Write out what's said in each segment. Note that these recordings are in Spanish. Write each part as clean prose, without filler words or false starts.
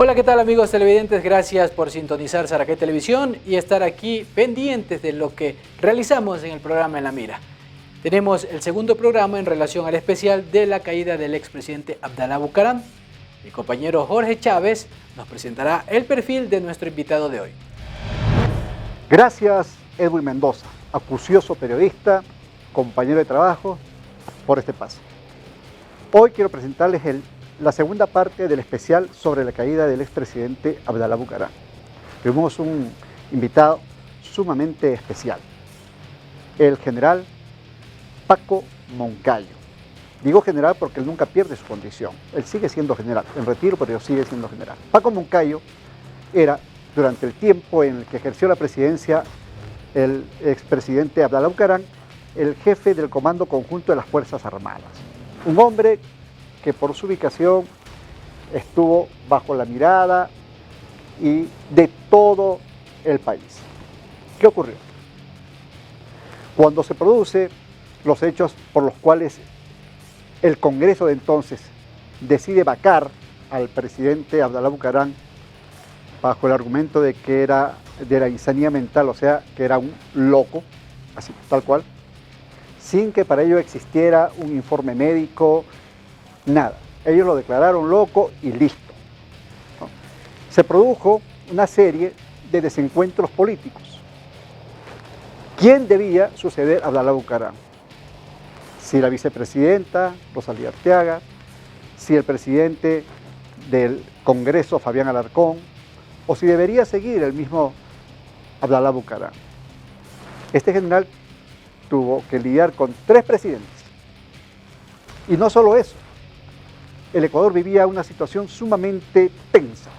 Hola, ¿qué tal amigos televidentes? Gracias por sintonizar Saracay Televisión y estar aquí pendientes de lo que realizamos en el programa En la Mira. Tenemos el segundo programa en relación al especial de la caída del expresidente Abdalá Bucaram. Mi compañero Jorge Chávez nos presentará el perfil de nuestro invitado de hoy. Gracias, Edwin Mendoza, acucioso periodista, compañero de trabajo, por este paso. Hoy quiero presentarles la segunda parte del especial sobre la caída del expresidente Abdalá Bucaram. Tuvimos un invitado sumamente especial, el general Paco Moncayo. Digo general porque él nunca pierde su condición. Él sigue siendo general, en retiro, pero sigue siendo general. Paco Moncayo era, durante el tiempo en el que ejerció la presidencia el expresidente Abdalá Bucaram, el jefe del Comando Conjunto de las Fuerzas Armadas. Un hombre que por su ubicación estuvo bajo la mirada y de todo el país. ¿Qué ocurrió? Cuando se producen los hechos por los cuales el Congreso de entonces decide vacar al presidente Abdalá Bucaram bajo el argumento de que era de la insanía mental, o sea, que era un loco, así, tal cual, sin que para ello existiera un informe médico, nada. Ellos lo declararon loco y listo, ¿no? Se produjo una serie de desencuentros políticos. ¿Quién debía suceder a Abdalá Bucaram? Si la vicepresidenta Rosalía Arteaga, si el presidente del Congreso Fabián Alarcón, o si debería seguir el mismo Abdalá Bucaram. Este general tuvo que lidiar con 3 presidentes. Y no solo eso, el Ecuador vivía una situación sumamente tensa.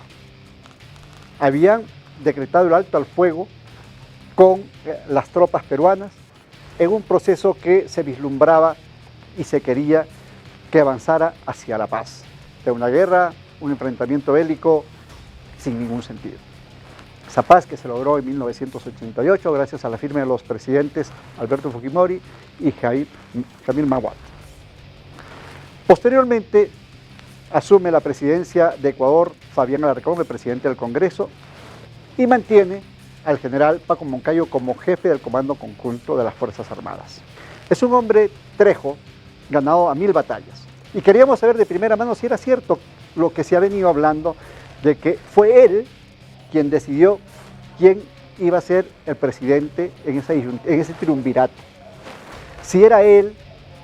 Habían decretado el alto al fuego con las tropas peruanas en un proceso que se vislumbraba y se quería que avanzara hacia la paz. De una guerra, un enfrentamiento bélico sin ningún sentido. Esa paz que se logró en 1988 gracias a la firma de los presidentes Alberto Fujimori y Jamil Mahuad. Posteriormente asume la presidencia de Ecuador Fabián Alarcón, el presidente del Congreso, y mantiene al general Paco Moncayo como jefe del Comando Conjunto de las Fuerzas Armadas. Es un hombre trejo, ganado a 1000 batallas. Y queríamos saber de primera mano si era cierto lo que se ha venido hablando de que fue él quien decidió quién iba a ser el presidente en ese triunvirato. Si era él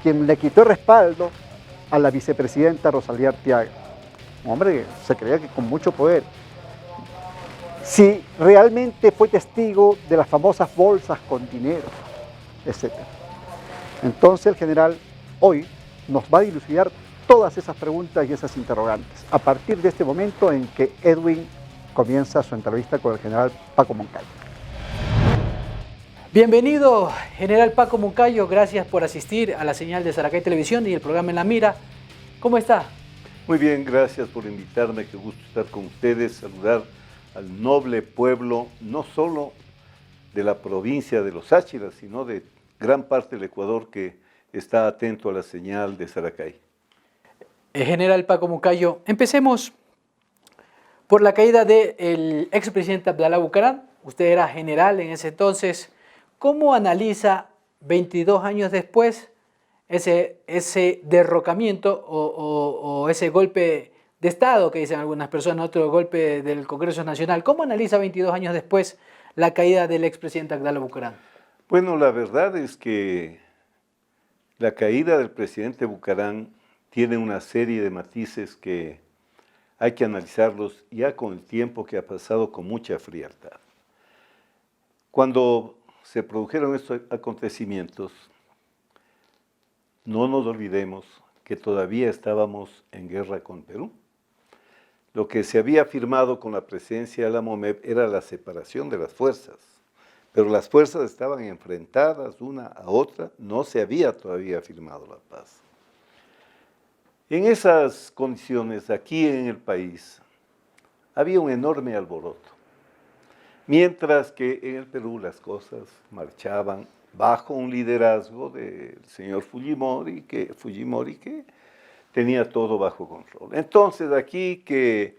quien le quitó el respaldo a la vicepresidenta Rosalía Arteaga. Un hombre que se creía que con mucho poder. Si realmente fue testigo de las famosas bolsas con dinero, etc. Entonces el general hoy nos va a dilucidar todas esas preguntas y esas interrogantes a partir de este momento en que Edwin comienza su entrevista con el general Paco Moncayo. Bienvenido, general Paco Moncayo. Gracias por asistir a la señal de Saracay Televisión y el programa En la Mira. ¿Cómo está? Muy bien, gracias por invitarme. Qué gusto estar con ustedes, saludar al noble pueblo, no solo de la provincia de Los Áchilas, sino de gran parte del Ecuador que está atento a la señal de Saracay. General Paco Moncayo, empecemos por la caída del expresidente Abdalá Bucaram. Usted era general en ese entonces. ¿Cómo analiza 22 años después ese derrocamiento o ese golpe de Estado que dicen algunas personas, otro golpe del Congreso Nacional? ¿Cómo analiza 22 años después la caída del expresidente Abdalá Bucaram? Bueno, la verdad es que la caída del presidente Bucaram tiene una serie de matices que hay que analizarlos ya con el tiempo que ha pasado con mucha frialdad. Cuando se produjeron estos acontecimientos, no nos olvidemos que todavía estábamos en guerra con Perú. Lo que se había firmado con la presidencia de la MOMEP era la separación de las fuerzas, pero las fuerzas estaban enfrentadas una a otra, no se había todavía firmado la paz. En esas condiciones, aquí en el país, había un enorme alboroto, mientras que en el Perú las cosas marchaban bajo un liderazgo del señor Fujimori, que tenía todo bajo control. Entonces, aquí que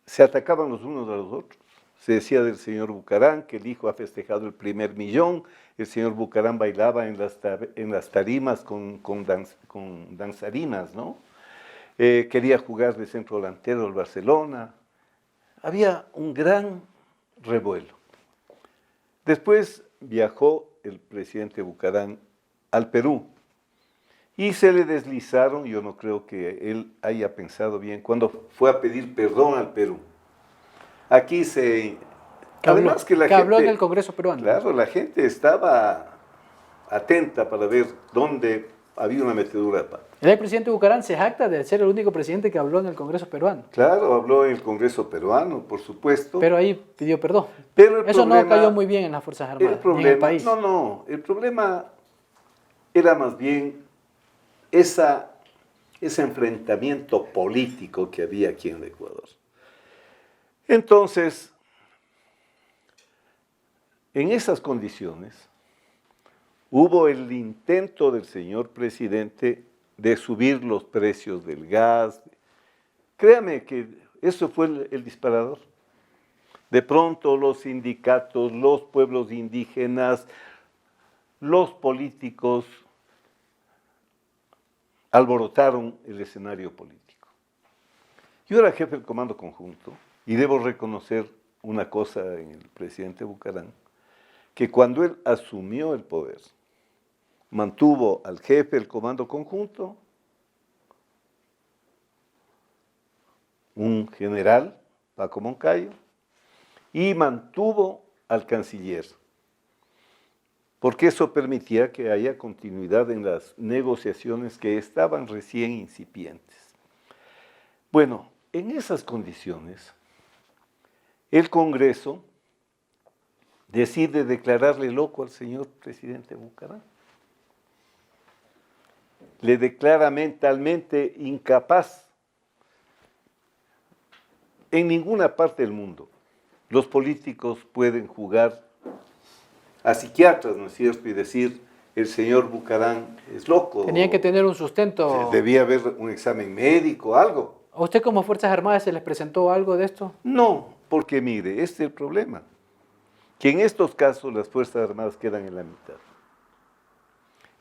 se atacaban los unos a los otros. Se decía del señor Bucarán que el hijo ha festejado el primer millón, el señor Bucarán bailaba en las tarimas con danzarinas, ¿no? Quería jugar de centro delantero al Barcelona. Había un gran revuelo. Después viajó el presidente Bucarán al Perú y se le deslizaron, yo no creo que él haya pensado bien, cuando fue a pedir perdón al Perú. Aquí se... Además que habló en el Congreso peruano. Claro, la gente estaba atenta para ver dónde había una metedura de pata. El presidente Bucarán se jacta de ser el único presidente que habló en el Congreso peruano. Claro, habló en el Congreso peruano, por supuesto. Pero ahí pidió perdón. Pero eso no cayó muy bien en las Fuerzas Armadas, ni en el país. No, el problema era más bien ese enfrentamiento político que había aquí en el Ecuador. Entonces, en esas condiciones, hubo el intento del señor presidente de subir los precios del gas. Créame que eso fue el disparador. De pronto los sindicatos, los pueblos indígenas, los políticos alborotaron el escenario político. Yo era jefe del Comando Conjunto y debo reconocer una cosa en el presidente Bucarán, que cuando él asumió el poder, mantuvo al jefe del Comando Conjunto, un general, Paco Moncayo, y mantuvo al canciller, porque eso permitía que haya continuidad en las negociaciones que estaban recién incipientes. Bueno, en esas condiciones, el Congreso decide declararle loco al señor presidente Bucarán. Le declara mentalmente incapaz. En ninguna parte del mundo los políticos pueden jugar a psiquiatras, ¿no es cierto?, y decir, el señor Bucarán es loco. Tenían que tener un sustento. Debía haber un examen médico, algo. ¿A usted como Fuerzas Armadas se les presentó algo de esto? No, porque mire, este es el problema, que en estos casos las Fuerzas Armadas quedan en la mitad.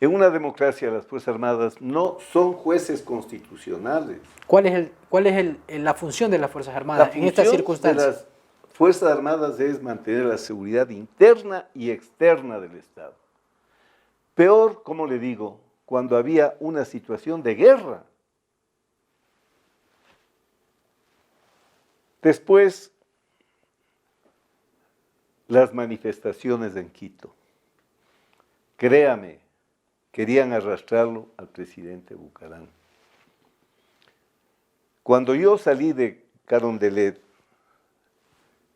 En una democracia las Fuerzas Armadas no son jueces constitucionales. ¿Cuál es la función de las Fuerzas Armadas en estas circunstancias? Las Fuerzas Armadas es mantener la seguridad interna y externa del Estado. Peor, como le digo, cuando había una situación de guerra. Después, las manifestaciones en Quito. Créame, querían arrastrarlo al presidente Bucarán. Cuando yo salí de Carondelet,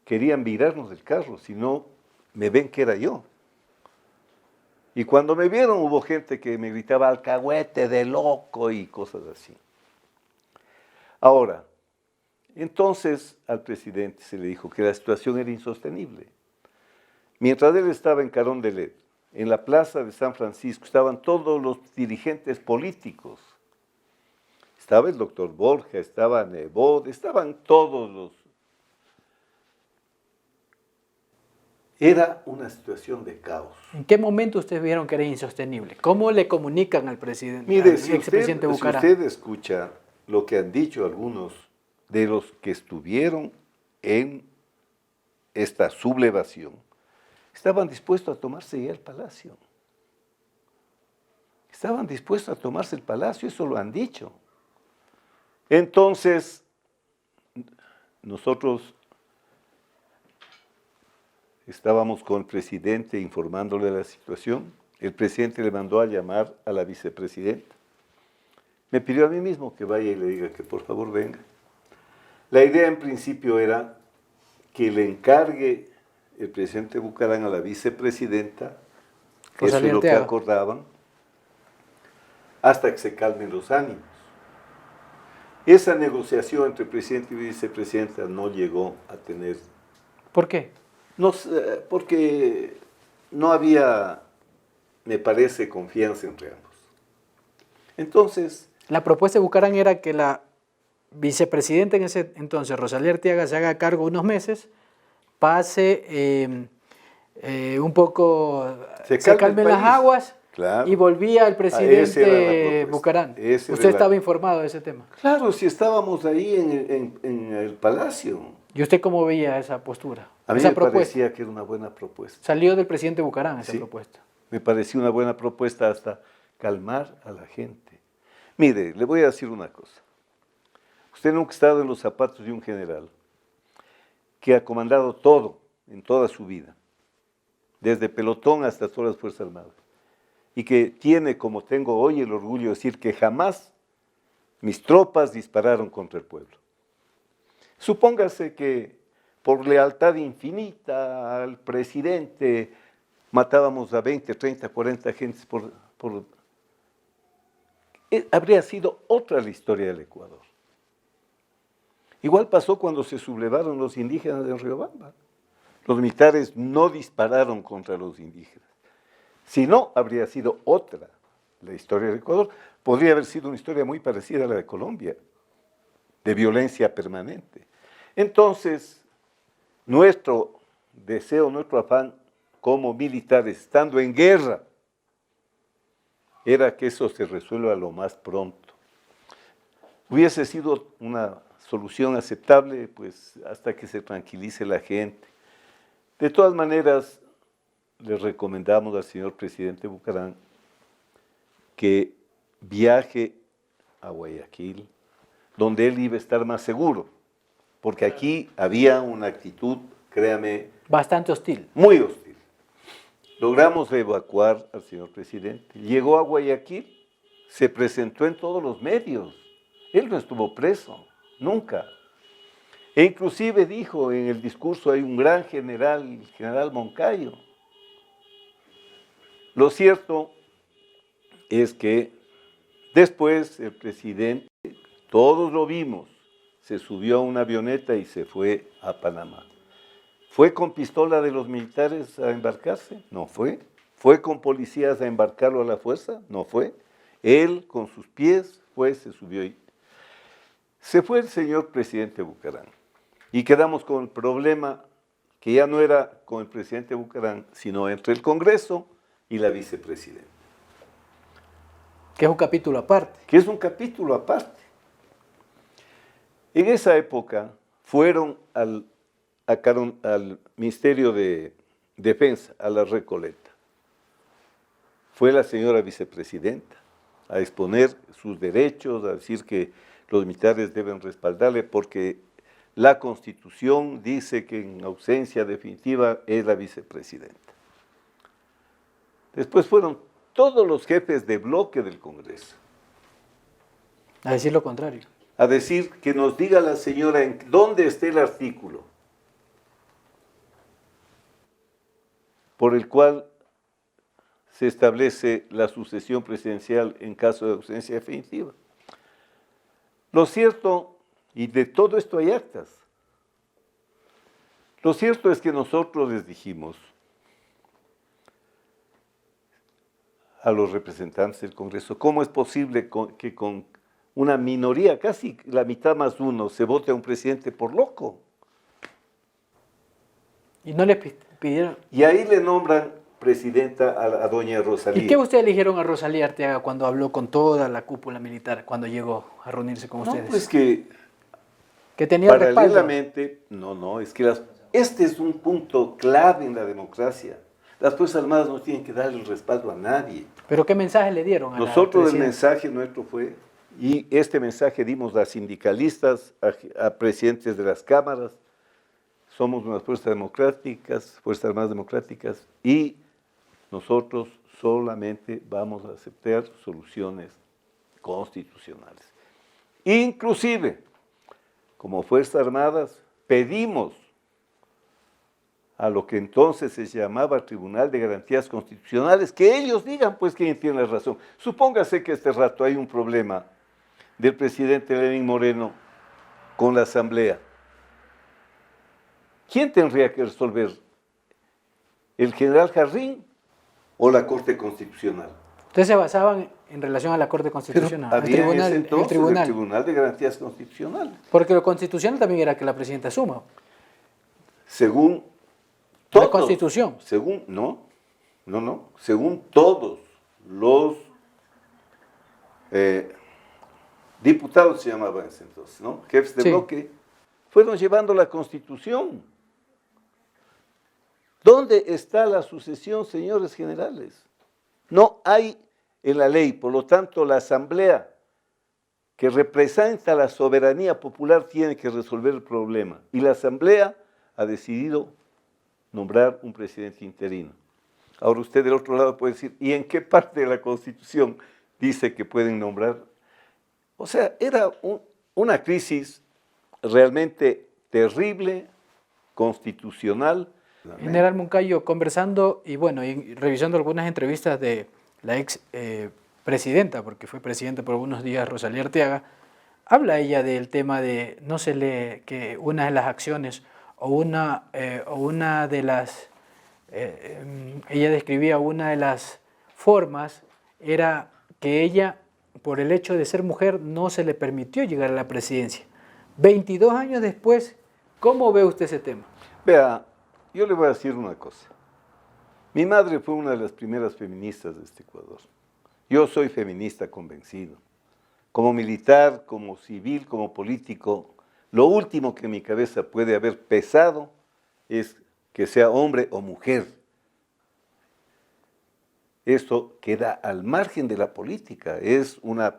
querían virarnos del carro, si no me ven que era yo. Y cuando me vieron hubo gente que me gritaba alcahuete de loco y cosas así. Ahora, entonces al presidente se le dijo que la situación era insostenible. Mientras él estaba en Carondelet, en la plaza de San Francisco, estaban todos los dirigentes políticos. Estaba el doctor Borja, estaba Nebot, estaban todos los... Era una situación de caos. ¿En qué momento ustedes vieron que era insostenible? ¿Cómo le comunican al presidente, Mire, al expresidente Bucarán? Si usted escucha lo que han dicho algunos de los que estuvieron en esta sublevación, estaban dispuestos a tomarse ya el palacio. Estaban dispuestos a tomarse el palacio, eso lo han dicho. Entonces, nosotros estábamos con el presidente informándole de la situación. El presidente le mandó a llamar a la vicepresidenta. Me pidió a mí mismo que vaya y le diga que por favor venga. La idea en principio era que le encargue el presidente Bucarán a la vicepresidenta, que eso es lo que acordaban, hasta que se calmen los ánimos. Esa negociación entre presidente y vicepresidenta no llegó a tener... ¿Por qué? No, porque no había, me parece, confianza entre ambos. Entonces... La propuesta de Bucarán era que la vicepresidenta en ese entonces, Rosalía Arteaga, se haga cargo unos meses, pase un poco, se calmen las aguas, claro. y volvía el Esa era la presidente propuesta. Bucarán. Esa ¿Usted era estaba informado de ese tema? Claro, si estábamos ahí en el palacio. ¿Y usted cómo veía esa postura? A mí esa me propuesta. parecía que era una buena propuesta. Salió del presidente Bucarán esa Sí, propuesta. me pareció una buena propuesta hasta calmar a la gente. Mire, le voy a decir una cosa. Usted nunca ha estado en los zapatos de un general que ha comandado todo en toda su vida, desde pelotón hasta todas las Fuerzas Armadas, y que tiene, como tengo hoy, el orgullo de decir que jamás mis tropas dispararon contra el pueblo. Supóngase que por lealtad infinita al presidente matábamos a 20, 30, 40 gentes habría sido otra la historia del Ecuador. Igual pasó cuando se sublevaron los indígenas de Riobamba. Los militares no dispararon contra los indígenas. Si no, habría sido otra la historia del Ecuador. Podría haber sido una historia muy parecida a la de Colombia, de violencia permanente. Entonces, nuestro deseo, nuestro afán como militares, estando en guerra, era que eso se resuelva lo más pronto. Hubiese sido una solución aceptable, pues, hasta que se tranquilice la gente. De todas maneras, le recomendamos al señor presidente Bucarán que viaje a Guayaquil, donde él iba a estar más seguro, porque aquí había una actitud, créame, bastante hostil. Muy hostil. Logramos evacuar al señor presidente. Llegó a Guayaquil, se presentó en todos los medios. Él no estuvo preso, nunca. E inclusive dijo en el discurso, hay un gran general, el general Moncayo. Lo cierto es que después el presidente, todos lo vimos, se subió a una avioneta y se fue a Panamá. ¿Fue con pistola de los militares a embarcarse? No fue. ¿Fue con policías a embarcarlo a la fuerza? No fue. Él, con sus pies, se subió y se fue el señor presidente Bucarán. Y quedamos con el problema que ya no era con el presidente Bucarán, sino entre el Congreso y la vicepresidenta. Que es un capítulo aparte. Que es un capítulo aparte. En esa época fueron al Ministerio de Defensa, a la Recoleta. Fue la señora vicepresidenta a exponer sus derechos, a decir que los militares deben respaldarle porque la Constitución dice que en ausencia definitiva es la vicepresidenta. Después fueron todos los jefes de bloque del Congreso. A decir lo contrario. A decir que nos diga la señora en dónde está el artículo por el cual se establece la sucesión presidencial en caso de ausencia definitiva. Lo cierto, y de todo esto hay actas, lo cierto es que nosotros les dijimos a los representantes del Congreso, ¿cómo es posible que con una minoría, casi la mitad más uno, se vote a un presidente por loco? Y no le pidieron. Y ahí le nombran presidenta a doña Rosalía. ¿Y qué ustedes eligieron a Rosalía Arteaga cuando habló con toda la cúpula militar, cuando llegó a reunirse con ustedes? No, pues que tenía el respaldo. Paralelamente, es que este es un punto clave en la democracia. Las Fuerzas Armadas no tienen que darle el respaldo a nadie. ¿Pero qué mensaje le dieron a Nosotros el mensaje nuestro fue, y este mensaje dimos a sindicalistas, a presidentes de las cámaras, somos unas fuerzas democráticas, Fuerzas Armadas democráticas, y nosotros solamente vamos a aceptar soluciones constitucionales. Inclusive, como Fuerzas Armadas, pedimos a lo que entonces se llamaba Tribunal de Garantías Constitucionales, que ellos digan, pues, quién tiene la razón. Supóngase que este rato hay un problema del presidente Lenín Moreno con la Asamblea. ¿Quién tendría que resolver? ¿El general Jarrín o la Corte Constitucional? Ustedes se basaban en relación a la Corte Pero Constitucional, al había en tribunal, ese el entonces tribunal. el Tribunal de Garantías Constitucionales. Porque lo constitucional también era que la presidenta asuma. Según La todos, Constitución. según, según todos los diputados se llamaban ese entonces, ¿no? Jefes de Sí. bloque, fueron llevando la Constitución. ¿Dónde está la sucesión, señores generales? No hay en la ley, por lo tanto, la Asamblea que representa la soberanía popular tiene que resolver el problema. Y la Asamblea ha decidido nombrar un presidente interino. Ahora usted del otro lado puede decir, ¿y en qué parte de la Constitución dice que pueden nombrar? O sea, era una crisis realmente terrible, constitucional. General Moncayo, conversando y bueno, y revisando algunas entrevistas de la ex presidenta, porque fue presidenta por algunos días, Rosalía Arteaga, habla ella del tema de, no se lee que una de las acciones o una de las, ella describía una de las formas, era que ella, por el hecho de ser mujer, no se le permitió llegar a la presidencia. 22 años después, ¿cómo ve usted ese tema? Vea, yo le voy a decir una cosa. Mi madre fue una de las primeras feministas de este Ecuador. Yo soy feminista convencido. Como militar, como civil, como político, lo último que en mi cabeza puede haber pesado es que sea hombre o mujer. Esto queda al margen de la política. Es una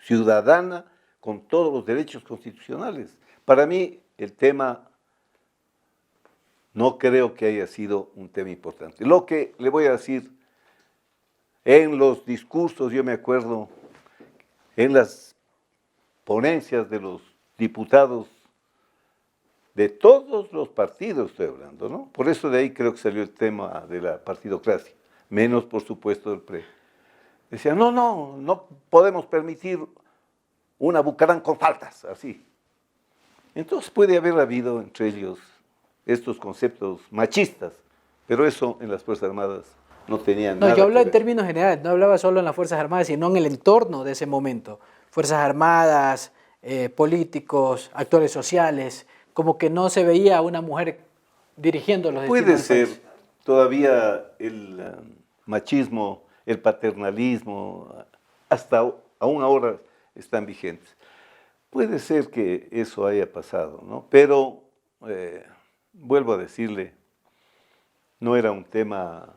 ciudadana con todos los derechos constitucionales. Para mí, el tema no creo que haya sido un tema importante. Lo que le voy a decir, en los discursos, yo me acuerdo, en las ponencias de los diputados de todos los partidos, estoy hablando, ¿no? Por eso de ahí creo que salió el tema de la partidocracia, menos por supuesto del PRE. Decían, no podemos permitir una Bucarán con faltas, así. Entonces puede haber habido entre ellos estos conceptos machistas, pero eso en las Fuerzas Armadas no tenía nada No, yo hablaba que en ver. términos generales, no hablaba solo en las Fuerzas Armadas, sino en el entorno de ese momento. Fuerzas Armadas, políticos, actores sociales, como que no se veía a una mujer dirigiendo los destinos Puede del ser, país. todavía el machismo, el paternalismo, hasta aún ahora están vigentes. Puede ser que eso haya pasado, ¿no? Pero, vuelvo a decirle, no era un tema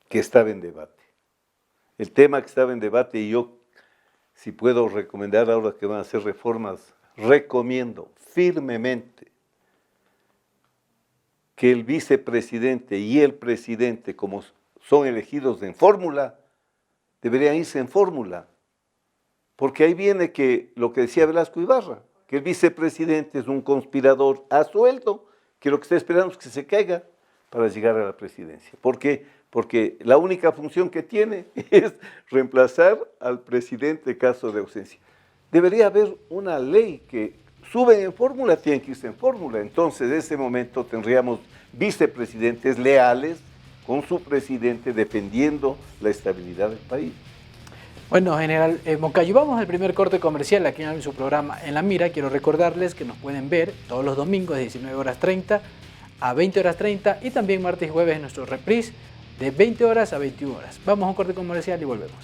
que estaba en debate. El tema que estaba en debate, y yo, si puedo recomendar ahora que van a hacer reformas, recomiendo firmemente que el vicepresidente y el presidente, como son elegidos en fórmula, deberían irse en fórmula. Porque ahí viene que lo que decía Velasco Ibarra, que el vicepresidente es un conspirador a sueldo, que lo que está esperando es que se caiga para llegar a la presidencia. ¿Por qué? Porque la única función que tiene es reemplazar al presidente en caso de ausencia. Debería haber una ley que suben en fórmula, tienen que irse en fórmula. Entonces, en ese momento tendríamos vicepresidentes leales con su presidente defendiendo la estabilidad del país. Bueno, general Moncayo, vamos al primer corte comercial aquí en su programa En la Mira. Quiero recordarles que nos pueden ver todos los domingos de 19:30 a 20:30 y también martes y jueves en nuestro reprise de 20 horas a 21 horas. Vamos a un corte comercial y volvemos.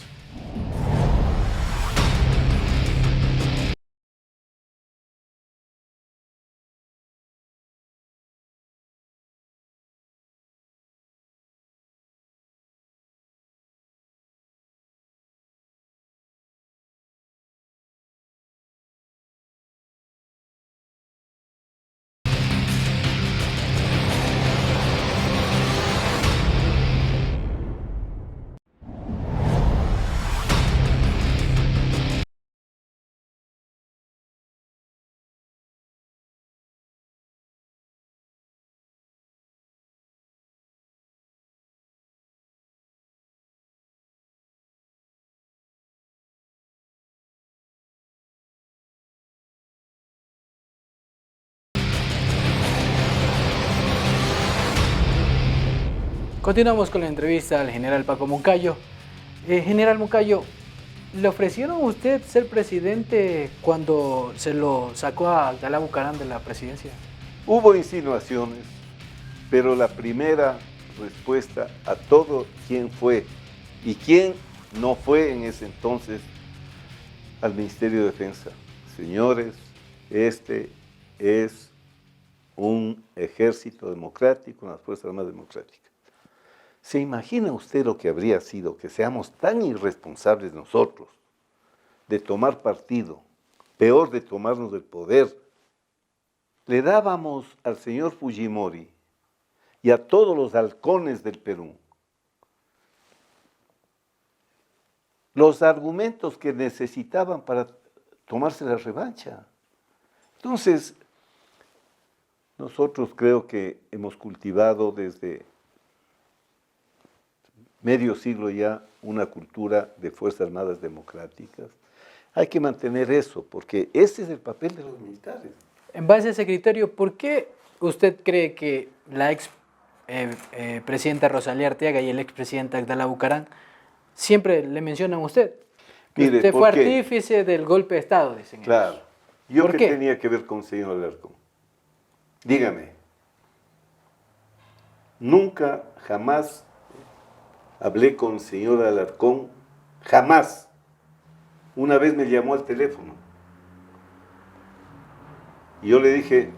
Continuamos con la entrevista al general Paco Moncayo. General Moncayo, ¿le ofrecieron a usted ser presidente cuando se lo sacó a Abdalá Bucaram de la presidencia? Hubo insinuaciones, pero la primera respuesta a todo quién fue y quién no fue en ese entonces al Ministerio de Defensa. Señores, este es un ejército democrático, unas Fuerzas Armadas democráticas. ¿Se imagina usted lo que habría sido que seamos tan irresponsables nosotros de tomar partido, peor de tomarnos el poder? Le dábamos al señor Fujimori y a todos los halcones del Perú los argumentos que necesitaban para tomarse la revancha. Entonces, nosotros creo que hemos cultivado desde medio siglo ya una cultura de Fuerzas Armadas democráticas. Hay que mantener eso, porque ese es el papel de los militares. En base a ese criterio, ¿por qué usted cree que la ex presidenta Rosalía Arteaga y el expresidente Abdalá Bucaram siempre le mencionan a usted? Que Mire, usted ¿por fue qué? artífice del golpe de Estado, dicen ellos. Claro. ¿Yo ¿Por qué qué? tenía que ver con el señor Alarcón? Dígame. Nunca, jamás hablé con el señor Alarcón, jamás. Una vez me llamó al teléfono y yo le dije,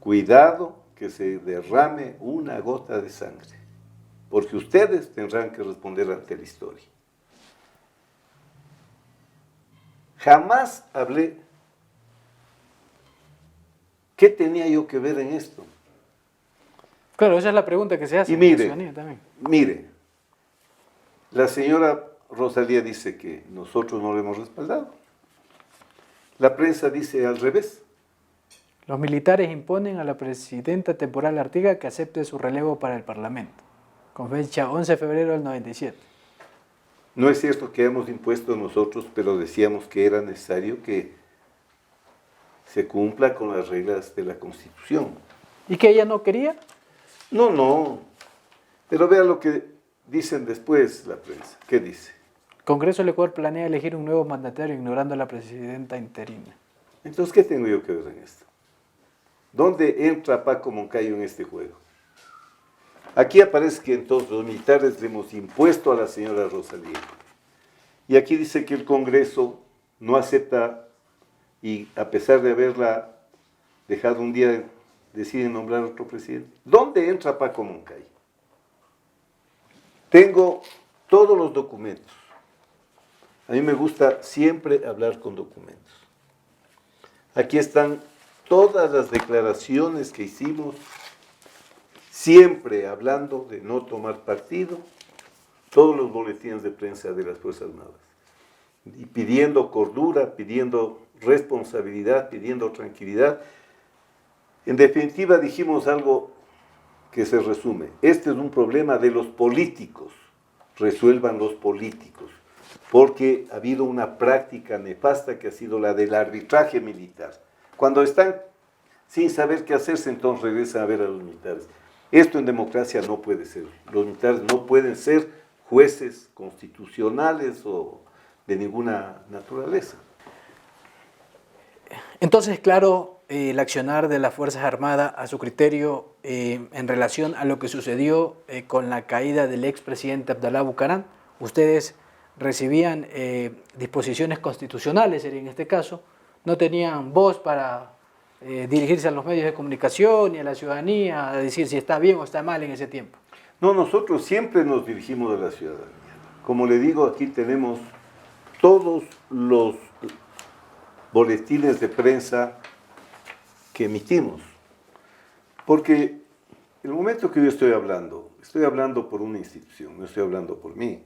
cuidado que se derrame una gota de sangre, porque ustedes tendrán que responder ante la historia. Jamás hablé. ¿Qué tenía yo que ver en esto? Claro, esa es la pregunta que se hace. Y en la mire, ciudadanía también. mire, la señora Rosalía dice que nosotros no le hemos respaldado. La prensa dice al revés. Los militares imponen a la presidenta temporal Artiga que acepte su relevo para el Parlamento, con fecha 11 de febrero del 97. No es cierto que hemos impuesto nosotros, pero decíamos que era necesario que se cumpla con las reglas de la Constitución. ¿Y que ella no quería? No, no. Pero vea lo que dicen después la prensa. ¿Qué dice? El Congreso del Ecuador planea elegir un nuevo mandatario ignorando a la presidenta interina. Entonces, ¿qué tengo yo que ver en esto? ¿Dónde entra Paco Moncayo en este juego? Aquí aparece que entonces los militares le hemos impuesto a la señora Rosalía. Y aquí dice que el Congreso no acepta y a pesar de haberla dejado un día, deciden nombrar otro presidente. ¿Dónde entra Paco Moncayo? Tengo todos los documentos. A mí me gusta siempre hablar con documentos. Aquí están todas las declaraciones que hicimos, siempre hablando de no tomar partido, todos los boletines de prensa de las Fuerzas Armadas, y pidiendo cordura, pidiendo responsabilidad, pidiendo tranquilidad. En definitiva dijimos algo que se resume, este es un problema de los políticos, resuelvan los políticos, porque ha habido una práctica nefasta que ha sido la del arbitraje militar. Cuando están sin saber qué hacerse, entonces regresan a ver a los militares. Esto en democracia no puede ser. Los militares no pueden ser jueces constitucionales o de ninguna naturaleza. Entonces, claro, el accionar de las Fuerzas Armadas a su criterio en relación a lo que sucedió con la caída del expresidente Abdalá Bucaram, ustedes recibían disposiciones constitucionales, en este caso, no tenían voz para dirigirse a los medios de comunicación y a la ciudadanía a decir si está bien o está mal en ese tiempo. No, nosotros siempre nos dirigimos a la ciudadanía. Como le digo, aquí tenemos todos los boletines de prensa que emitimos. Porque el momento que yo estoy hablando por una institución, no estoy hablando por mí.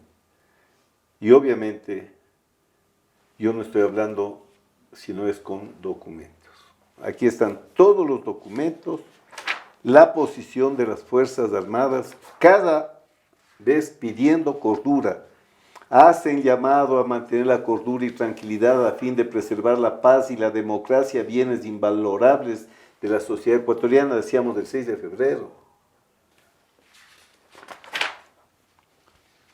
Y obviamente yo no estoy hablando si no es con documentos. Aquí están todos los documentos, la posición de las Fuerzas Armadas, cada vez pidiendo cordura. Hacen llamado a mantener la cordura y tranquilidad a fin de preservar la paz y la democracia, bienes invalorables de la sociedad ecuatoriana, decíamos el 6 de febrero.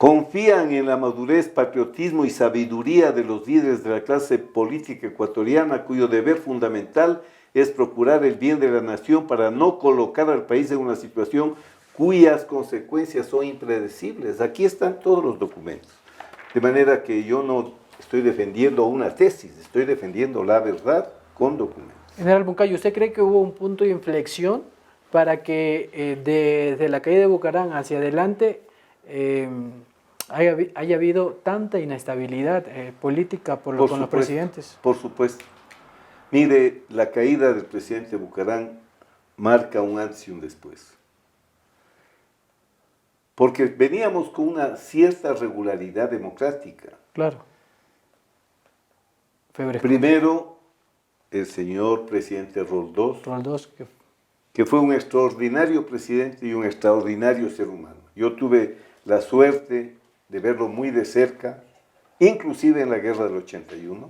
confían en la madurez, patriotismo y sabiduría de los líderes de la clase política ecuatoriana, cuyo deber fundamental es procurar el bien de la nación para no colocar al país en una situación cuyas consecuencias son impredecibles. Aquí están todos los documentos. De manera que yo no estoy defendiendo una tesis, estoy defendiendo la verdad con documentos. General Moncayo, ¿usted cree que hubo un punto de inflexión para que desde la caída de Bucaram hacia adelante haya habido tanta inestabilidad política con los presidentes? Por supuesto. Mire, la caída del presidente Bucaram marca un antes y un después. Porque veníamos con una cierta regularidad democrática. Claro. Primero, el señor presidente Roldós, que fue un extraordinario presidente y un extraordinario ser humano. Yo tuve la suerte de verlo muy de cerca, inclusive en la guerra del 81,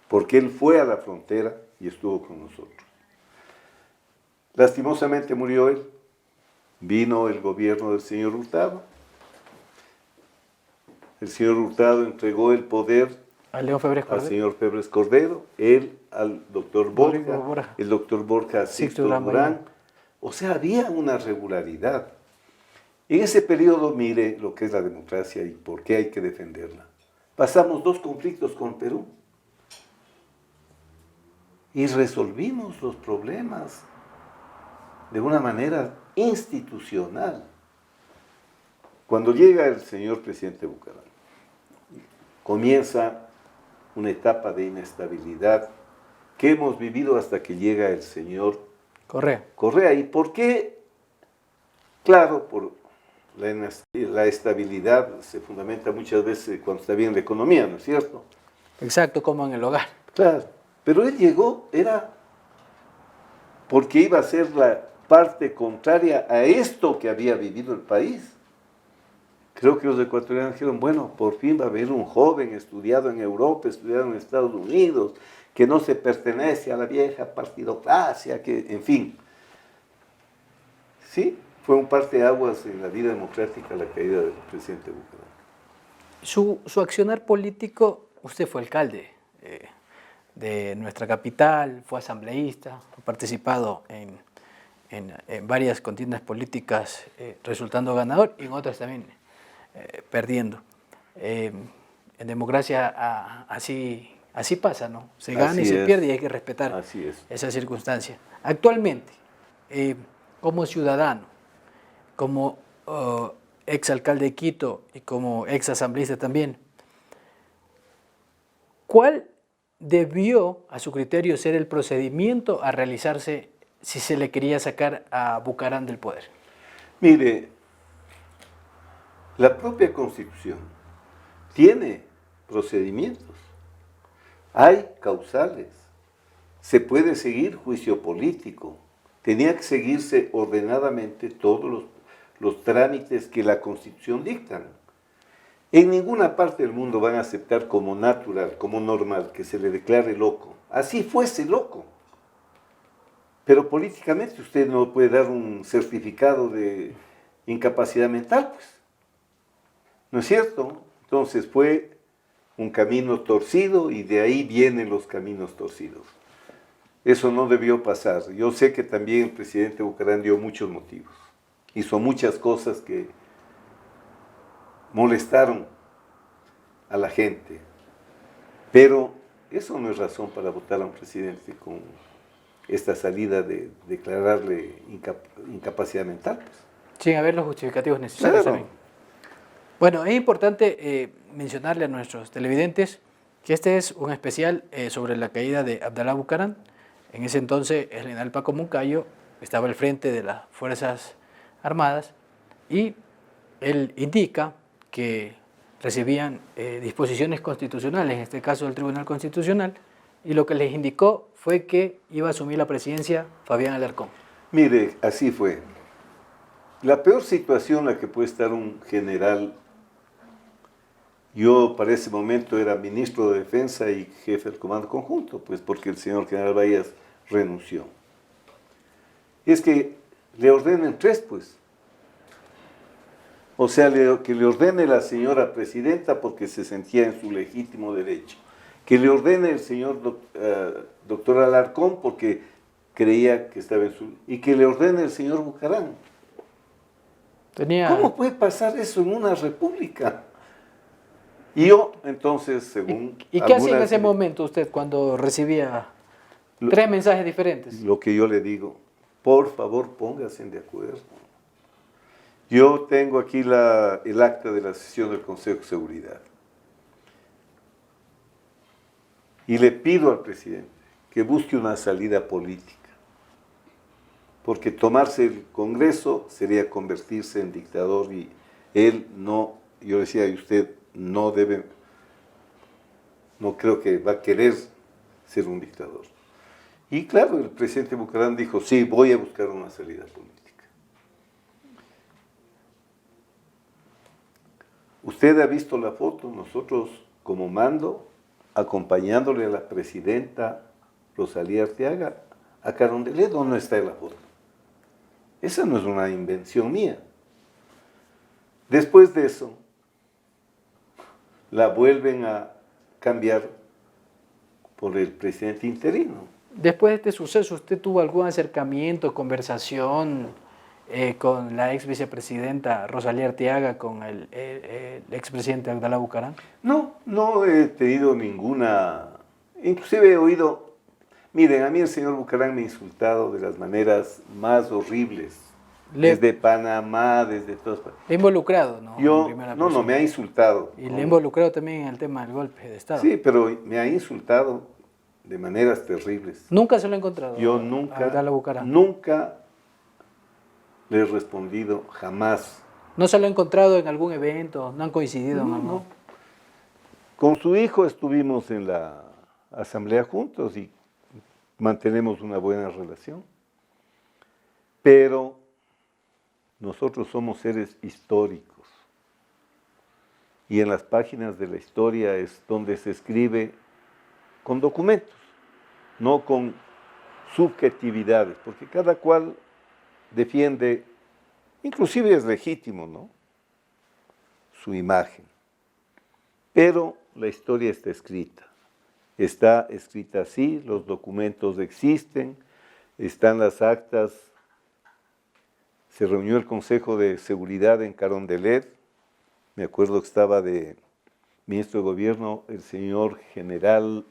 porque él fue a la frontera y estuvo con nosotros. Lastimosamente murió él. Vino el gobierno del señor Hurtado. El señor Hurtado entregó el poder al señor Febres Cordero, él al doctor Borja, el doctor Borja a Sixto Durán. O sea, había una regularidad. En ese periodo, mire lo que es la democracia y por qué hay que defenderla. Pasamos 2 conflictos con Perú y resolvimos los problemas de una manera institucional. Cuando llega el señor presidente Bucaram, comienza una etapa de inestabilidad que hemos vivido hasta que llega el señor Correa. ¿Y por qué? Claro, por la estabilidad se fundamenta muchas veces cuando está bien la economía, ¿no es cierto? Exacto, como en el hogar. Claro, pero él llegó, era porque iba a ser la parte contraria a esto que había vivido el país. Creo que los ecuatorianos dijeron, bueno, por fin va a haber un joven estudiado en Europa, estudiado en Estados Unidos, que no se pertenece a la vieja partidocracia, que, en fin. Sí, fue un parteaguas en la vida democrática la caída del presidente Bucaram. Su accionar político, usted fue alcalde de nuestra capital, fue asambleísta, ha participado en varias contiendas políticas resultando ganador y en otras también perdiendo. En democracia así pasa, ¿no? Se gana y se pierde y hay que respetar esa circunstancia. Actualmente, como ciudadano, como exalcalde de Quito y como exasambleísta también, ¿cuál debió, a su criterio, ser el procedimiento a realizarse si se le quería sacar a Bucaram del poder? Mire, la propia Constitución tiene procedimientos, hay causales, se puede seguir juicio político, tenía que seguirse ordenadamente todos los trámites que la Constitución dictan. En ninguna parte del mundo van a aceptar como natural, como normal, que se le declare loco. Así fuese loco. Pero políticamente usted no puede dar un certificado de incapacidad mental, pues. ¿No es cierto? Entonces fue un camino torcido y de ahí vienen los caminos torcidos. Eso no debió pasar. Yo sé que también el presidente Bucaram dio muchos motivos. Hizo muchas cosas que molestaron a la gente. Pero eso no es razón para votar a un presidente con esta salida de declararle incapacidad mental, pues. Sin haber los justificativos necesarios. Claro. Bueno, es importante mencionarle a nuestros televidentes que este es un especial sobre la caída de Abdalá Bucaram. En ese entonces el general Paco Moncayo estaba al frente de las Fuerzas Armadas y él indica que recibían disposiciones constitucionales, en este caso del Tribunal Constitucional, y lo que les indicó fue que iba a asumir la presidencia Fabián Alarcón. Mire, así fue. La peor situación en la que puede estar un general, yo para ese momento era ministro de Defensa y jefe del Comando Conjunto, pues porque el señor general Bahías renunció. Es que le ordenen 3, pues. O sea, que le ordene la señora presidenta porque se sentía en su legítimo derecho. Que le ordene el señor doctor Alarcón porque creía que estaba en su... Y que le ordene el señor Bucarán. ¿Cómo puede pasar eso en una república? Y yo, entonces, según... ¿Y qué hacía en ese momento usted cuando recibía tres mensajes diferentes? Lo que yo le digo, por favor, pónganse de acuerdo. Yo tengo aquí el acta de la sesión del Consejo de Seguridad. Y le pido al presidente que busque una salida política. Porque tomarse el Congreso sería convertirse en dictador y él no, yo decía, y usted no debe, no creo que va a querer ser un dictador. Y claro, el presidente Bucarán dijo, sí, voy a buscar una salida política. Usted ha visto la foto, nosotros como mando, acompañándole a la presidenta Rosalía Arteaga a Carondelet, ¿dónde está la foto? Esa no es una invención mía. Después de eso, la vuelven a cambiar por el presidente interino. Después de este suceso, ¿usted tuvo algún acercamiento, conversación con la ex vicepresidenta Rosalía Arteaga, con el expresidente Abdalá Bucarán? No, no he tenido ninguna... Inclusive he oído... Miren, a mí el señor Bucarán me ha insultado de las maneras más horribles. Desde Panamá, desde todas partes. ¿Le ha involucrado? No, no, me ha insultado. ¿Y le ha involucrado también en el tema del golpe de Estado? Sí, pero me ha insultado de maneras terribles. ¿Nunca se lo ha encontrado? Yo nunca, Abdalá Bucarán. Nunca le he respondido, jamás. ¿No se lo ha encontrado en algún evento? ¿No han coincidido en algo? No. Con su hijo estuvimos en la asamblea juntos y mantenemos una buena relación. Pero nosotros somos seres históricos. Y en las páginas de la historia es donde se escribe con documentos, no con subjetividades, porque cada cual defiende, inclusive es legítimo, ¿no?, su imagen. Pero la historia está escrita así, los documentos existen, están las actas. Se reunió el Consejo de Seguridad en Carondelet, me acuerdo que estaba de ministro de Gobierno el señor general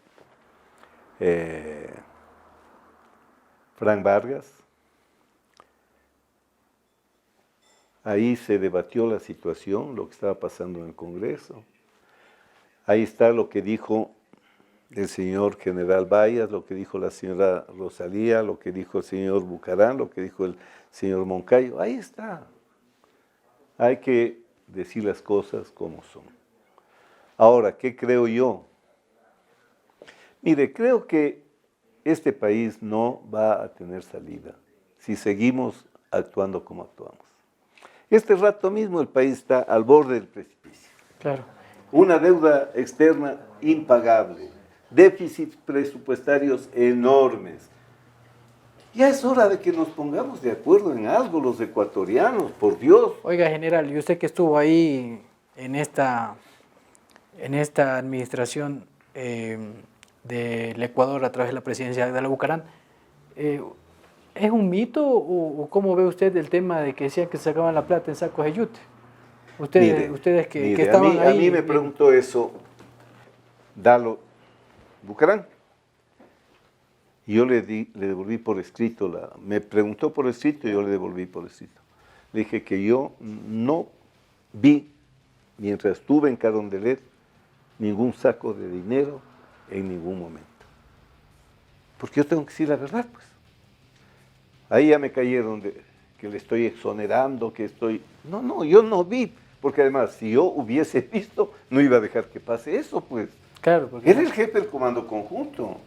Frank Vargas. Ahí se debatió la situación, lo que estaba pasando en el Congreso. Ahí está lo que dijo el señor general Bayas, lo que dijo la señora Rosalía, lo que dijo el señor Bucarán, lo que dijo el señor Moncayo. Ahí está. Hay que decir las cosas como son. Ahora, ¿qué creo yo? Mire, creo que este país no va a tener salida si seguimos actuando como actuamos. Este rato mismo el país está al borde del precipicio. Claro. Una deuda externa impagable, déficits presupuestarios enormes. Ya es hora de que nos pongamos de acuerdo en algo los ecuatorianos, por Dios. Oiga, general, y usted que estuvo ahí en esta administración del Ecuador a través de la presidencia de Abdalá Bucarán, ¿es un mito o cómo ve usted el tema de que decían que sacaban la plata en sacos de yute? Ustedes que estaban ahí... A mí me preguntó eso Dalo Bucarán. Y yo le devolví por escrito, me preguntó por escrito y yo le devolví por escrito. Le dije que yo no vi, mientras estuve en Carondelet, ningún saco de dinero en ningún momento. Porque yo tengo que decir la verdad, pues. Ahí ya me cayeron que le estoy exonerando, que estoy... No, yo no vi, porque además, si yo hubiese visto, no iba a dejar que pase eso, pues. Claro, porque... Era el jefe del comando conjunto.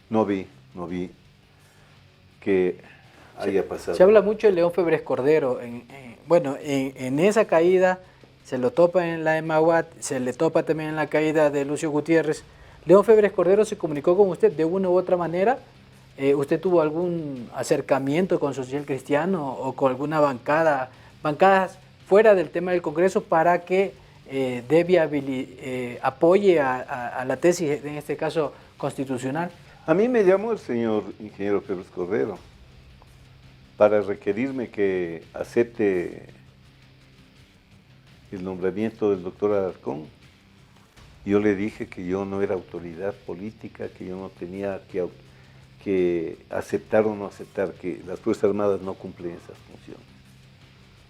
No vi que haya pasado. Se habla mucho de León Febres Cordero. En esa caída se lo topa en la Emahuat, se le topa también en la caída de Lucio Gutiérrez. León Febres Cordero se comunicó con usted de una u otra manera. ¿Usted tuvo algún acercamiento con Social Cristiano o con alguna bancadas fuera del tema del Congreso para que apoye a la tesis, en este caso constitucional? A mí me llamó el señor ingeniero Pérez Cordero para requerirme que acepte el nombramiento del doctor Alarcón. Yo le dije que yo no era autoridad política, que yo no tenía que aceptar o no aceptar, que las Fuerzas Armadas no cumplen esas funciones.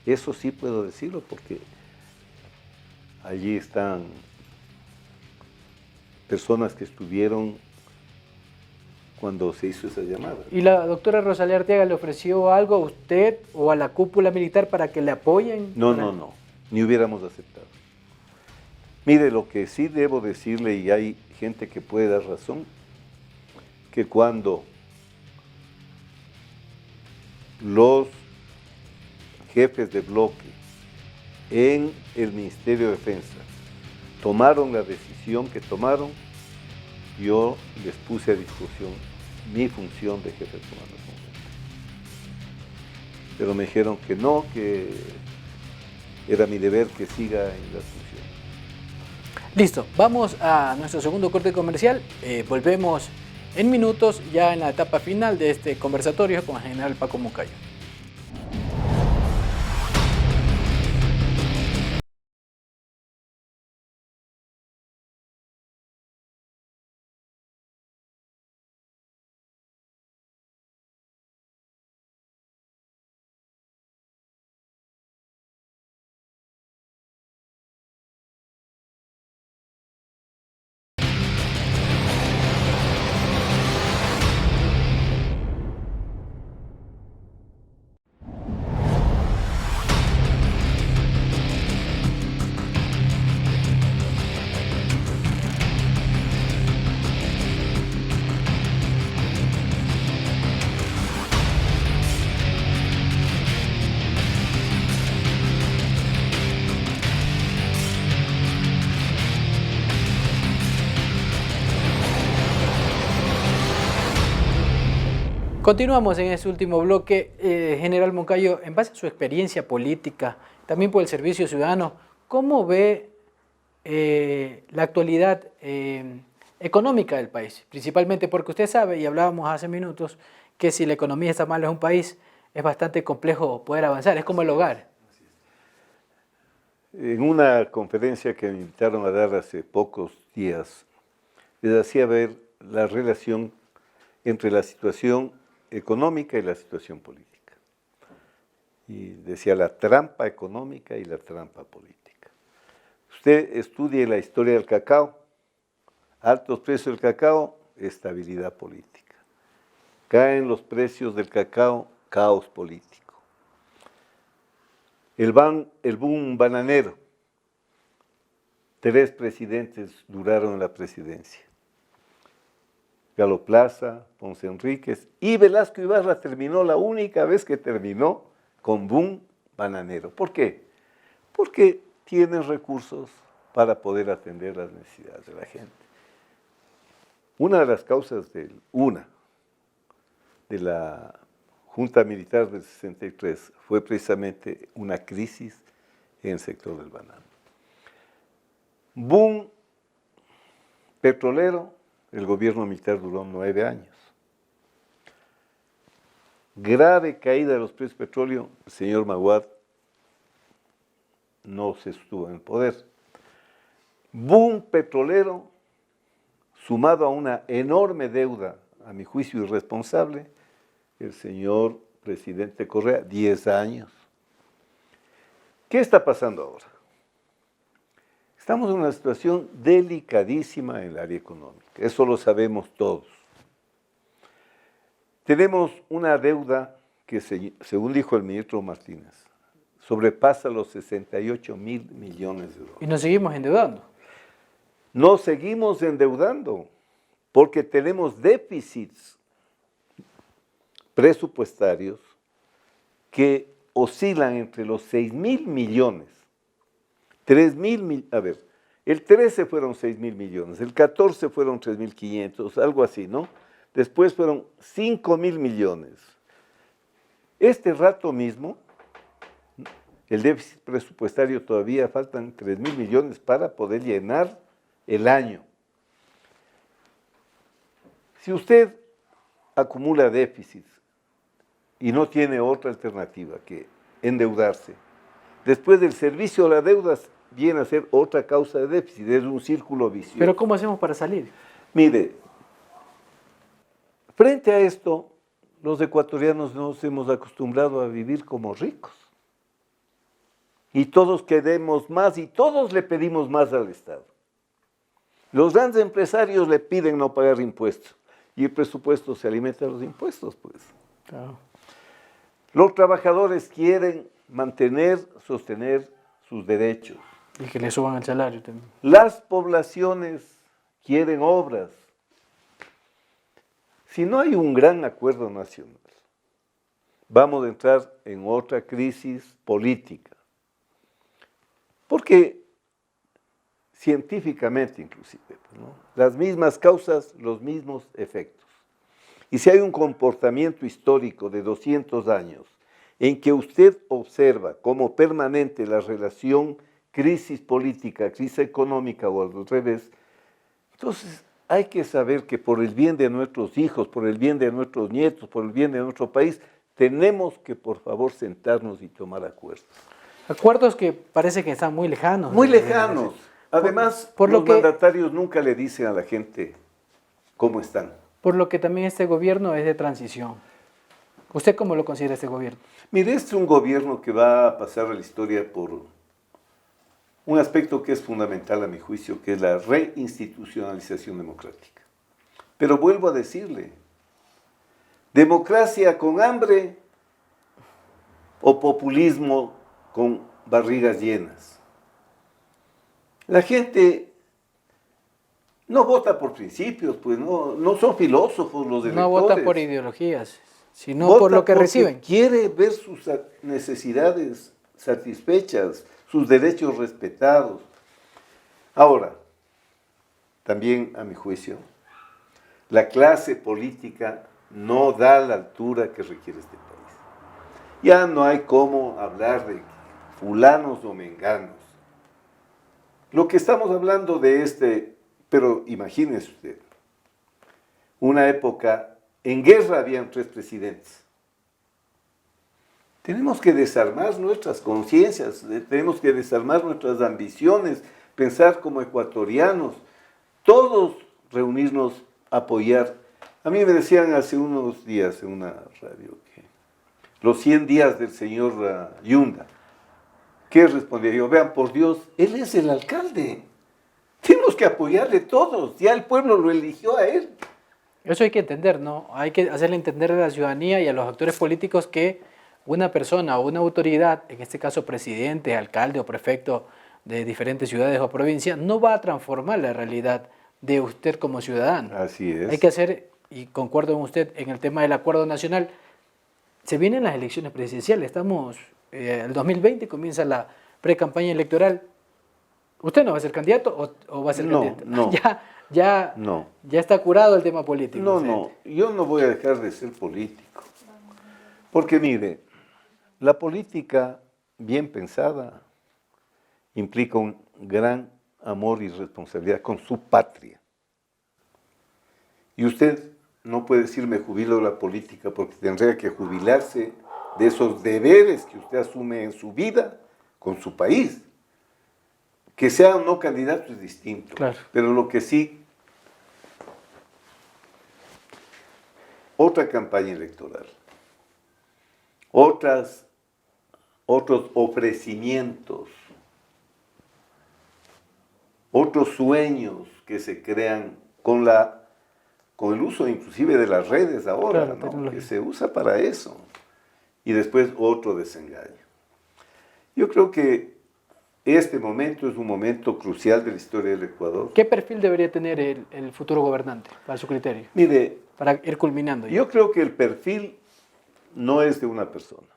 Eso sí puedo decirlo porque allí están personas que estuvieron cuando se hizo esa llamada. ¿Y la doctora Rosalía Arteaga le ofreció algo a usted o a la cúpula militar para que le apoyen? No, ni hubiéramos aceptado. Mire, lo que sí debo decirle, y hay gente que puede dar razón, que cuando los jefes de bloque en el Ministerio de Defensa tomaron la decisión que tomaron, yo les puse a discusión mi función de jefe de comando conjunto. Pero me dijeron que no, que era mi deber que siga en las funciones. Listo, vamos a nuestro segundo corte comercial. Volvemos en minutos ya en la etapa final de este conversatorio con el general Paco Moncayo. Continuamos en este último bloque. General Moncayo, en base a su experiencia política, también por el servicio ciudadano, ¿cómo ve la actualidad económica del país? Principalmente porque usted sabe, y hablábamos hace minutos, que si la economía está mal en un país, es bastante complejo poder avanzar, es como el hogar. En una conferencia que me invitaron a dar hace pocos días, les hacía ver la relación entre la situación económica y la situación política. Y decía la trampa económica y la trampa política. Usted estudie la historia del cacao, altos precios del cacao, estabilidad política. Caen los precios del cacao, caos político. El boom bananero, 3 presidentes duraron en la presidencia. Galo Plaza, Ponce Enríquez y Velasco Ibarra terminó la única vez que terminó con boom bananero. ¿Por qué? Porque tienen recursos para poder atender las necesidades de la gente. Una de las causas de la Junta Militar del 63 fue precisamente una crisis en el sector del banano. Boom petrolero, el gobierno militar duró 9 años. Grave caída de los precios de petróleo, el señor Maguad no se estuvo en el poder. Boom petrolero, sumado a una enorme deuda, a mi juicio irresponsable, el señor presidente Correa, 10 años. ¿Qué está pasando ahora? Estamos en una situación delicadísima en el área económica, eso lo sabemos todos. Tenemos una deuda que, según dijo el ministro Martínez, sobrepasa los 68 mil millones de dólares. Y nos seguimos endeudando. Nos seguimos endeudando porque tenemos déficits presupuestarios que oscilan entre los 6 mil millones, 3 mil, a ver, el 13 fueron 6 mil millones, el 14 fueron 3.500, algo así, ¿no? Después fueron 5 mil millones. Este rato mismo, El déficit presupuestario todavía faltan 3.000 millones para poder llenar el año. Si usted acumula déficits y no tiene otra alternativa que endeudarse, después del servicio a la deuda viene a ser otra causa de déficit, es un círculo vicioso. Pero ¿cómo hacemos para salir? Mire, frente a esto, los ecuatorianos nos hemos acostumbrado a vivir como ricos. Y todos queremos más y todos le pedimos más al Estado. Los grandes empresarios le piden no pagar impuestos y el presupuesto se alimenta de los impuestos, pues. Claro. Los trabajadores quieren mantener, sostener sus derechos. Y que le suban el salario también. Las poblaciones quieren obras. Si no hay un gran acuerdo nacional, vamos a entrar en otra crisis política. Porque científicamente inclusive, ¿no? Las mismas causas, los mismos efectos. Y si hay un comportamiento histórico de 200 años en que usted observa como permanente la relación crisis política, crisis económica o al revés, entonces hay que saber que por el bien de nuestros hijos, por el bien de nuestros nietos, por el bien de nuestro país, tenemos que por favor sentarnos y tomar acuerdos. Acuerdos que parece que están muy lejanos. Muy lejanos. Además, por lo los que, mandatarios nunca le dicen a la gente cómo están. Por lo que también este gobierno es de transición. ¿Usted cómo lo considera este gobierno? Mire, este es un gobierno que va a pasar a la historia por un aspecto que es fundamental a mi juicio, que es la reinstitucionalización democrática. Pero vuelvo a decirle, democracia con hambre o populismo con barrigas llenas. La gente no vota por principios, pues no son filósofos los electores. No votan por ideologías, sino Vota por lo que porque reciben. Quiere ver sus necesidades satisfechas, sus derechos respetados. Ahora, también a mi juicio, la clase política no da la altura que requiere este país. Ya no hay cómo hablar de fulanos o menganos. Lo que estamos hablando de pero imagínese usted, una época, en guerra habían 3 presidentes. Tenemos que desarmar nuestras conciencias, tenemos que desarmar nuestras ambiciones, pensar como ecuatorianos, todos reunirnos, apoyar. A mí me decían hace unos días en una radio que los 100 días del señor Yunda. ¿Qué respondía yo? Vean, por Dios, él es el alcalde. Tenemos que apoyarle todos, ya el pueblo lo eligió a él. Eso hay que entender, ¿no? Hay que hacerle entender a la ciudadanía y a los actores políticos que una persona o una autoridad, en este caso presidente, alcalde o prefecto de diferentes ciudades o provincias, no va a transformar la realidad de usted como ciudadano. Así es. Hay que hacer, y concuerdo con usted en el tema del acuerdo nacional, se vienen las elecciones presidenciales, estamos, el 2020 comienza la pre-campaña electoral. ¿Usted no va a ser candidato o va a ser candidato? No. Ya está curado el tema político. No, yo no voy a dejar de ser político. Porque mire, la política bien pensada implica un gran amor y responsabilidad con su patria. Y usted no puede decir me jubilo de la política porque tendría que jubilarse de esos deberes que usted asume en su vida con su país. Que sea o no candidato es distinto. Claro. Pero lo que sí, otra campaña electoral, otros ofrecimientos, otros sueños que se crean con el uso inclusive de las redes ahora, Claro, ¿no? Que se usa para eso. Y después otro desengaño. Yo creo que este momento es un momento crucial de la historia del Ecuador. ¿Qué perfil debería tener el futuro gobernante, para su criterio? Mire, Para ir culminando. yo creo que el perfil no es de una persona.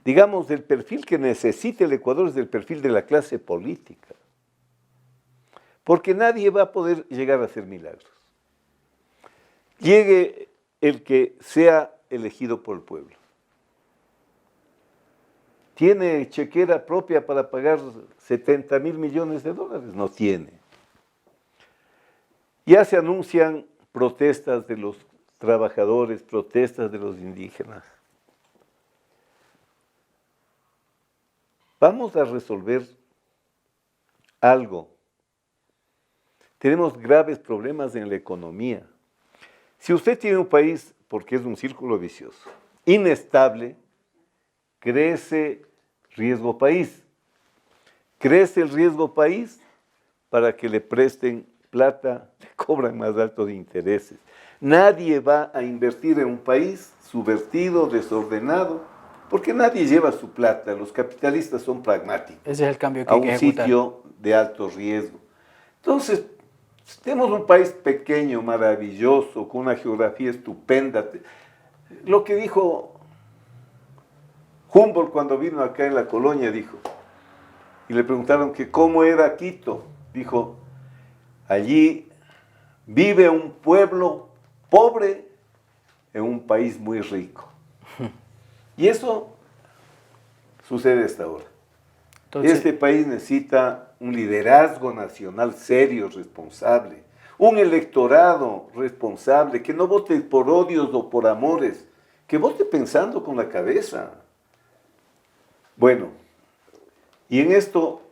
Digamos, el perfil que necesita el Ecuador es el perfil de la clase política. Porque nadie va a poder llegar a hacer milagros. Llegue el que sea elegido por el pueblo. ¿Tiene chequera propia para pagar 70.000 millones de dólares? No tiene. Ya se anuncian protestas de los trabajadores, protestas de los indígenas. Vamos a resolver algo. Tenemos graves problemas en la economía. Si usted tiene un país, porque es un círculo vicioso, inestable, crece riesgo país. Crece el riesgo país para que le presten plata, le cobran más altos intereses. Nadie va a invertir en un país subvertido, desordenado, porque nadie lleva su plata. Los capitalistas son pragmáticos. Ese es el cambio que a hay que un ejecutar. sitio de alto riesgo. Entonces, tenemos un país pequeño, maravilloso, con una geografía estupenda. Lo que dijo Humboldt cuando vino acá en la colonia, dijo, y le preguntaron que cómo era Quito, dijo, allí vive un pueblo pobre en un país muy rico. Y eso sucede hasta ahora. Entonces, Este país necesita un liderazgo nacional serio, responsable, un electorado responsable, que no vote por odios o por amores, que vote pensando con la cabeza. Bueno, y en esto,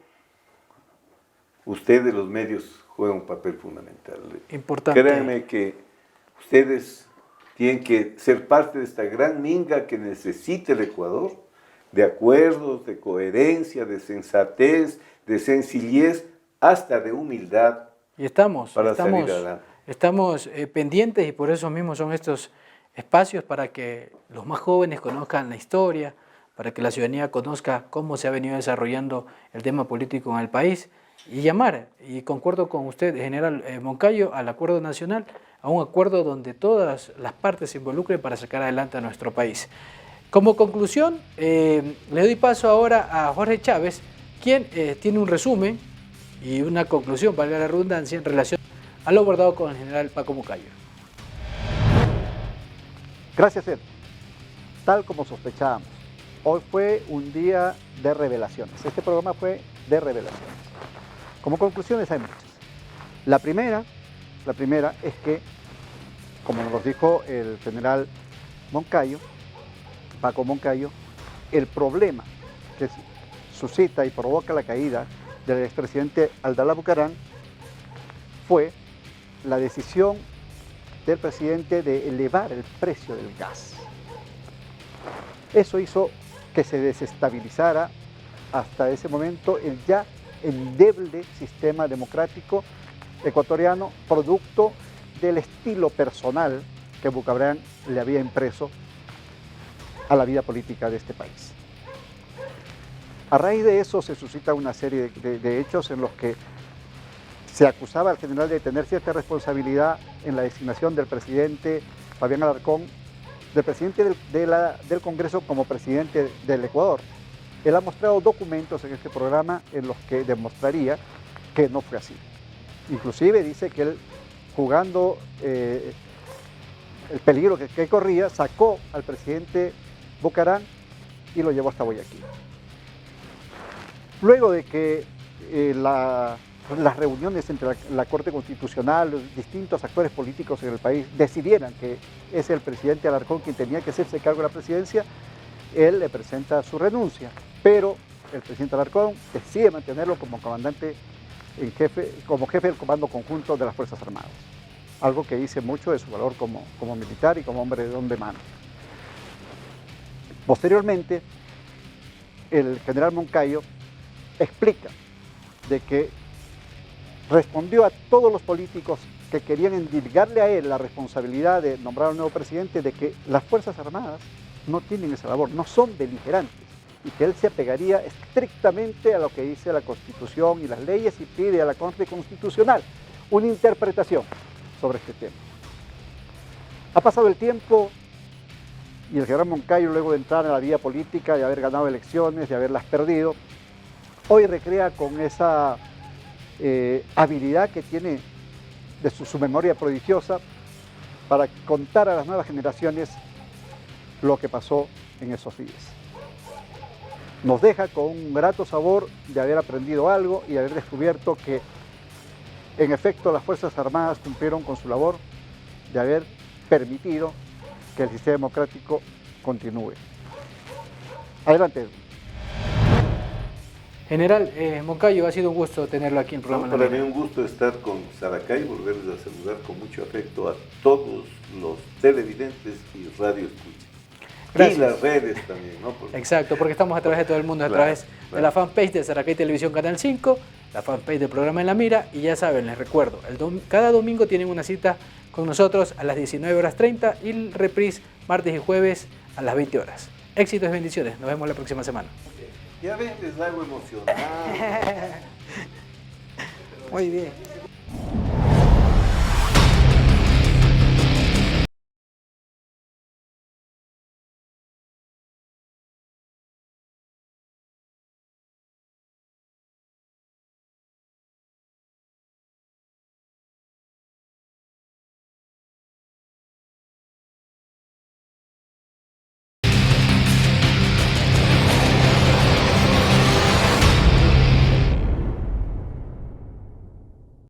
ustedes los medios juegan un papel fundamental. importante. Créanme que ustedes tienen que ser parte de esta gran minga que necesita el Ecuador, de acuerdos, de coherencia, de sensatez, de sencillez, hasta de humildad. Y estamos salir adelante. Pendientes, y por eso mismo son estos espacios para que los más jóvenes conozcan la historia, para que la ciudadanía conozca cómo se ha venido desarrollando el tema político en el país, y llamar, y concuerdo con usted, general Moncayo, al acuerdo nacional, a un acuerdo donde todas las partes se involucren para sacar adelante a nuestro país. Como conclusión, le doy paso ahora a Jorge Chávez, quien tiene un resumen y una conclusión, valga la redundancia, en relación a lo abordado con el general Paco Moncayo. Gracias, Ed. Tal como sospechábamos, hoy fue un día de revelaciones. Este programa fue de revelaciones. Como conclusiones hay muchas. La primera es que, como nos dijo el general Moncayo, Paco Moncayo, el problema que suscita y provoca la caída del expresidente Abdalá Bucaram fue la decisión del presidente de elevar el precio del gas. Eso hizo que se desestabilizara hasta ese momento el ya endeble sistema democrático ecuatoriano, producto del estilo personal que Bucaram le había impreso a la vida política de este país. A raíz de eso se suscita una serie de hechos en los que se acusaba al general de tener cierta responsabilidad en la designación del presidente Fabián Alarcón, del presidente del Congreso como presidente del Ecuador. Él ha mostrado documentos en este programa en los que demostraría que no fue así. Inclusive dice que él, jugando el peligro que corría, sacó al presidente Bucaram y lo llevó hasta Guayaquil. Luego de que las reuniones entre la Corte Constitucional, los distintos actores políticos en el país decidieran que es el presidente Alarcón quien tenía que hacerse cargo de la presidencia, él le presenta su renuncia, pero el presidente Alarcón decide mantenerlo como comandante en jefe, como jefe del Comando Conjunto de las Fuerzas Armadas, algo que dice mucho de su valor como militar y como hombre de mano. Posteriormente, el general Moncayo explica de que respondió a todos los políticos que querían endilgarle a él la responsabilidad de nombrar a un nuevo presidente, de que las Fuerzas Armadas no tienen esa labor, no son beligerantes, y que él se apegaría estrictamente a lo que dice la Constitución y las leyes, y pide a la Corte Constitucional una interpretación sobre este tema. Ha pasado el tiempo y el general Moncayo, luego de entrar en la vida política, de haber ganado elecciones, de haberlas perdido, hoy recrea con esa habilidad que tiene de su memoria prodigiosa para contar a las nuevas generaciones lo que pasó en esos días. nos deja con un grato sabor de haber aprendido algo y haber descubierto que, en efecto, las Fuerzas Armadas cumplieron con su labor de haber permitido que el sistema democrático continúe. Adelante. General Moncayo, ha sido un gusto tenerlo aquí en el programa. Para mí un gusto estar con Saracay y volverles a saludar con mucho afecto a todos los televidentes y radioescuchas. Gracias. Y las redes también, ¿no? Exacto, porque estamos a través de todo el mundo, a Claro, través de la fanpage de Saracay Televisión Canal 5, la fanpage del programa En la Mira, y ya saben, les recuerdo, cada domingo tienen una cita con nosotros a las 19:30 y el reprise martes y jueves a las 20 horas. Éxitos y bendiciones, nos vemos la próxima semana. Ya ven, les hago emocionado. Muy bien.